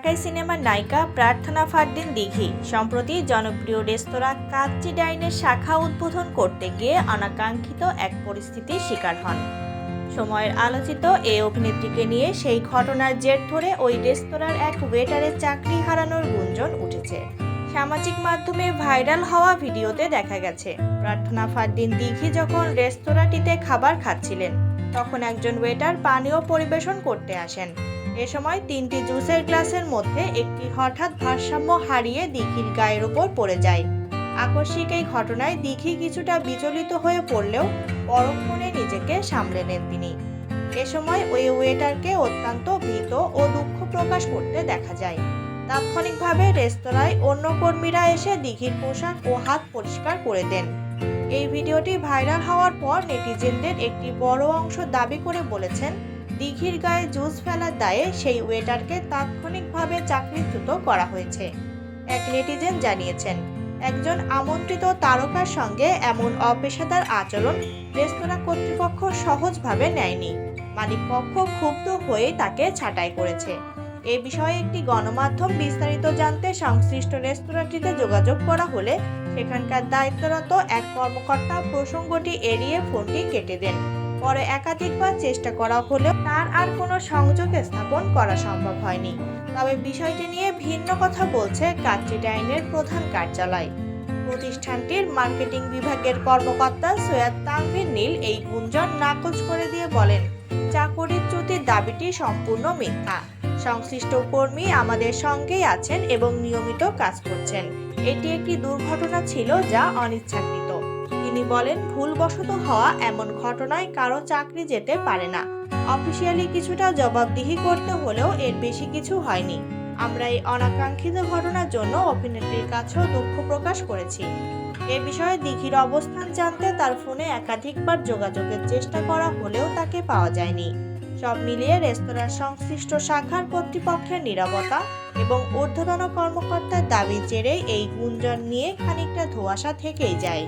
ঢাকাই সিনেমার নায়িকা প্রার্থনা ফারদিন দিঘি সম্প্রতি জনপ্রিয় রেস্তোরাঁ কাচ্চি ডাইনের শাখা উদ্বোধন করতে গিয়ে অনাকাঙ্ক্ষিত এক পরিস্থিতির শিকার হন। সময়ের আলোচিত এই অভিনেত্রীকে নিয়ে সেই ঘটনার জের ধরে ওই রেস্তোরাঁর এক ওয়েটারের চাকরি হারানোর গুঞ্জন উঠেছে। সামাজিক মাধ্যমে ভাইরাল হওয়া ভিডিওতে দেখা গেছে প্রার্থনা ফারদিন দিঘি যখন রেস্তোরাঁটিতে খাবার খাচ্ছিলেন তখন একজন ওয়েটার পানীয় পরিবেশন করতে আসেন। এ সময় 3টি জুসের গ্লাসের মধ্যে একটি হঠাৎ ভারসাম্য হারিয়ে দিঘির গায়ের উপর পড়ে যায়। আকস্মিক এই ঘটনায় দিঘি কিছুটা বিচলিত হয়ে পড়লেও পরক্ষণে নিজেকে সামলে নেন তিনি। এ সময় ওই ওয়েটারকে অত্যন্ত ভীত ও দুঃখ প্রকাশ করতে দেখা যায়। তাৎক্ষণিকভাবে রেস্তোরাঁয় অন্য কর্মীরা এসে দিঘির পোশাক ও হাত পরিষ্কার করে দেন। এই ভিডিওটি ভাইরাল হওয়ার পর নেটিজেনদের একটি বড় অংশ দাবি করে বলেছেন দিঘির গায়ে জুস ফেলার দায়ে সেই ওয়েটারকে তাৎক্ষণিকভাবে চাকরিচ্যুত করা হয়েছে। এক নেটিজেন জানিয়েছেন, একজন আমন্ত্রিত তারকার সঙ্গে এমন অপেশাদার আচরণ রেস্তোরাঁ কর্তৃপক্ষ সহজভাবে নেয়নি। মালিকপক্ষ ক্ষুব্ধ হয়ে তাকে ছাঁটাই করেছে। এ বিষয়ে একটি গণমাধ্যম বিস্তারিত জানতে সংশ্লিষ্ট রেস্তোরাঁটিতে যোগাযোগ করা হলে সেখানকার দায়িত্বরত এক কর্মকর্তা প্রসঙ্গটি এড়িয়ে ফোনটি কেটে দেন। পরে একাধিকবার চেষ্টা করা হলেও তার আর কোনো সংযোগ স্থাপন করা সম্ভব হয়নি। তবে বিষয়টি নিয়ে ভিন্ন কথা বলছে কাচ্চি ডাইনের প্রধান কার্যালয়। প্রতিষ্ঠানটির মার্কেটিং বিভাগের কর্মকর্তা সৈয়দ তানভীর নীল এই গুঞ্জন নাকচ করে দিয়ে বলেন, চাকরিচ্যুতির দাবিটি সম্পূর্ণ মিথ্যা। সংশ্লিষ্ট কর্মী আমাদের সঙ্গেই আছেন এবং নিয়মিত কাজ করছেন। এটি একটি দুর্ঘটনা ছিল যা অনিচ্ছাকৃত। তিনি বলেন, ভুলবশত হওয়া এমন ঘটনায় কারো চাকরি যেতে পারে না। অফিসিয়ালি কিছুটা জবাবদিহি করতে হলেও এর বেশি কিছু হয়নি। আমরা এই অনাকাঙ্ক্ষিত ঘটনার জন্য অভিনেত্রীর কাছেও দুঃখ প্রকাশ করেছি। এ বিষয়ে দিঘির অবস্থান জানতে তার ফোনে একাধিকবার যোগাযোগের চেষ্টা করা হলেও তাকে পাওয়া যায়নি। সব মিলিয়ে রেস্তোরাঁর সংশ্লিষ্ট শাখার কর্তৃপক্ষের নীরবতা এবং ঊর্ধ্বতন কর্মকর্তার দাবির জেরে এই গুঞ্জন নিয়ে খানিকটা ধোঁয়াশা থেকেই যায়।